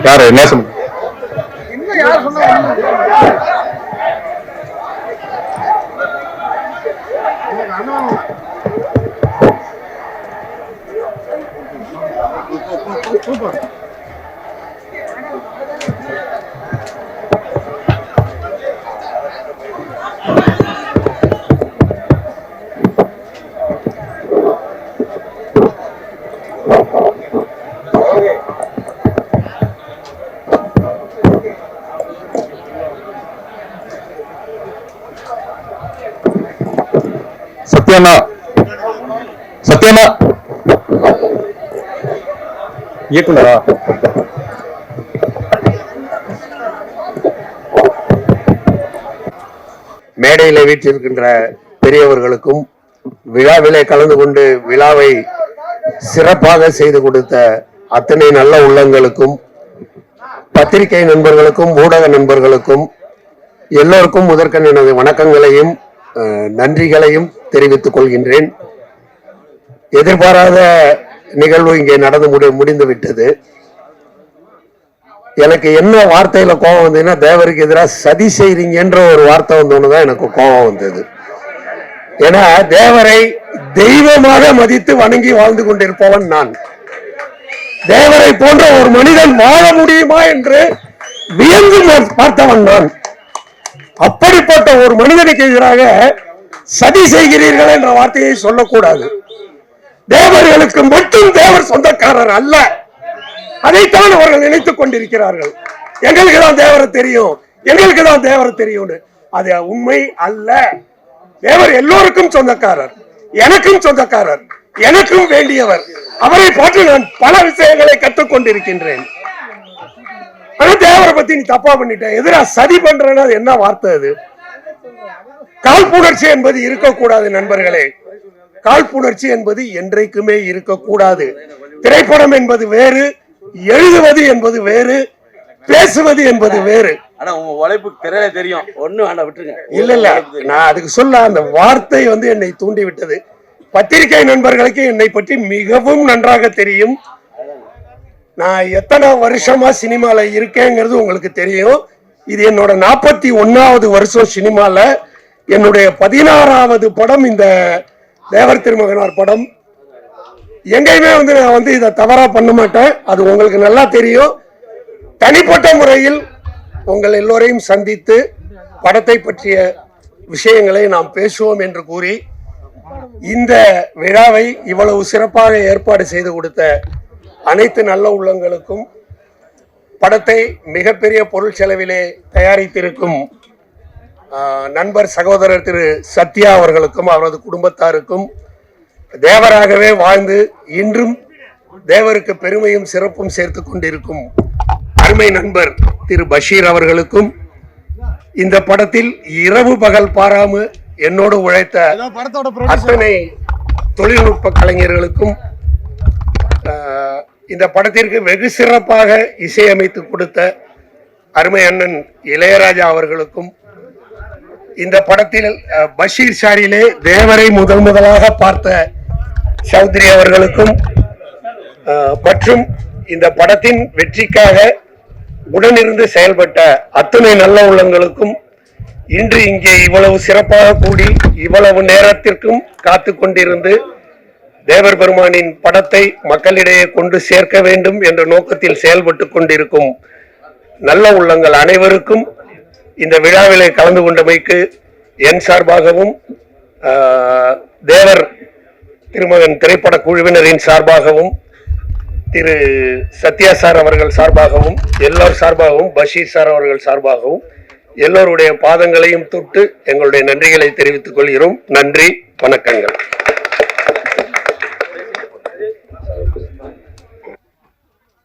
யாரு என்ன சத்யண்ணா சத்யண்ணா இயக்குனரா மேடையில் வீற்றிருக்கின்ற பெரியவர்களுக்கும் விழாவிலே கலந்து கொண்டு விழாவை சிறப்பாக செய்து கொடுத்த அத்தனை நல்ல உள்ளங்களுக்கும் பத்திரிகை நண்பர்களுக்கும் ஊடக நண்பர்களுக்கும் எல்லோருக்கும் முதற்கண் எனது வணக்கங்களையும் நன்றிகளையும் தெரிவித்துக் கொள்கின்றேன். எதிர்பாராத நிகழ்வு இங்கே நடந்து முடிந்து விட்டது. எனக்கு என்ன வார்த்தையில கோபம் வந்ததுன்னா, தேவருக்கு எதிராக சதி செய்றீங்கன்ற ஒரு வார்த்தை வந்தோன்னுதான் எனக்கு கோபம் வந்தது. ஏன்னா தேவரை தெய்வமாக மதித்து வணங்கி வாழ்ந்து கொண்டிருப்பவன் நான். தேவரை போன்ற ஒரு மனிதன் வாழ முடியுமா என்று வியந்து பார்த்தவன் நான். அப்படிப்பட்ட ஒரு மனிதனுக்கு எதிராக சதி செய்கிறீர்கள் என்ற வார்த்தையை சொல்லக்கூடாது. தேவர்களுக்கு மட்டும் தேவர் சொந்தக்காரர் அல்ல, அதைத்தான் அவர்கள் நினைத்துக் கொண்டிருக்கிறார்கள். எங்களுக்கு தான் தேவரை தெரியும், எங்களுக்கு தான் தேவரை தெரியும். அது உண்மை அல்ல. தேவர் எல்லோருக்கும் சொந்தக்காரர், எனக்கும் சொந்தக்காரர், எனக்கும் வேண்டியவர். அவரை போட்டு நான் பல விஷயங்களை கற்றுக்கொண்டிருக்கின்றேன். ஆனா தேவரை பத்தி நீ தப்பா பண்ணிட்ட, எதிராக சதி பண்றேன்னா என்ன வார்த்தை அது? காழ்ப்புணர்ச்சி என்பது இருக்கக்கூடாது நண்பர்களே. காழ்ப்புணர்ச்சி என்பது என்றைக்குமே இருக்கக்கூடாது. திரைப்படம் என்பது வேறு, எழுதுவது என்பது வேறு, பேசுவது என்பது வேறு. ஆனா உங்க உழைப்பு தெரியும். ஒண்ணு வேண்டாம், விட்டுருங்க. இல்ல இல்ல, நான் அதுக்கு சொல்ல அந்த வார்த்தை என்னை தூண்டி விட்டது. பத்திரிகை நண்பர்களுக்கு என்னை பற்றி மிகவும் நன்றாக தெரியும். நான் எத்தனை வருஷமா சினிமால இருக்கேங்கிறது உங்களுக்கு தெரியும். இது என்னோட 41வது வருஷம் சினிமால. என்னுடைய 16வது படம் இந்த தேவர் திருமகனார் படம். எங்கேயுமே நான் இதை தவறா பண்ண மாட்டேன், அது உங்களுக்கு நல்லா தெரியும். தனிப்பட்ட முறையில் உங்கள் எல்லோரையும் சந்தித்து படத்தை பற்றிய விஷயங்களை நாம் பேசுவோம் என்று கூறி, இந்த விழாவை இவ்வளவு சிறப்பாக ஏற்பாடு செய்து கொடுத்த அனைத்து நல்ல உள்ளங்களுக்கும், படத்தை மிகப்பெரிய பொருள் செலவிலே தயாரித்திருக்கும் நண்பர் சகோதரர் திரு சத்யா அவர்களுக்கும் அவரது குடும்பத்தாருக்கும், தேவராகவே வாழ்ந்து இன்றும் தேவருக்கு பெருமையும் சிறப்பும் சேர்த்து கொண்டிருக்கும் அருமை நண்பர் திரு பஷீர் அவர்களுக்கும், இந்த படத்தில் இரவு பகல் பாராம என்னோடு உழைத்த அத்தனை தொழில்நுட்ப கலைஞர்களுக்கும், இந்த படத்திற்கு வெகு சிறப்பாக இசையமைத்து கொடுத்த அருமை அண்ணன் இளையராஜா அவர்களுக்கும், இந்த படத்தில் பஷீர் ஷாரிலே தேவரை முதலாக பார்த்த சௌத்ரி அவர்களுக்கும், மற்றும் இந்த படத்தின் வெற்றிக்காக உடனிருந்து செயல்பட்ட அத்தனை நல்ல உள்ளங்களுக்கும், இன்று இங்கே இவ்வளவு சிறப்பாக கூடி இவ்வளவு நேரத்திற்கும் காத்து கொண்டிருந்து தேவர் பெருமானின் படத்தை மக்களிடையே கொண்டு சேர்க்க வேண்டும் என்ற நோக்கத்தில் செயல்பட்டு கொண்டிருக்கும் நல்ல உள்ளங்கள் அனைவருக்கும் இந்த விழாவிலே கலந்து கொண்டமைக்கு என் சார்பாகவும் தேவர் திருமகன் திரைப்பட குழுவினரின் சார்பாகவும் திரு சத்யா சார் அவர்கள் சார்பாகவும் எல்லோர் சார்பாகவும் பஷீர் சார் அவர்கள் சார்பாகவும் எல்லோருடைய பாதங்களையும் தொட்டு எங்களுடைய நன்றிகளை தெரிவித்துக் கொள்கிறோம். நன்றி, வணக்கங்கள்.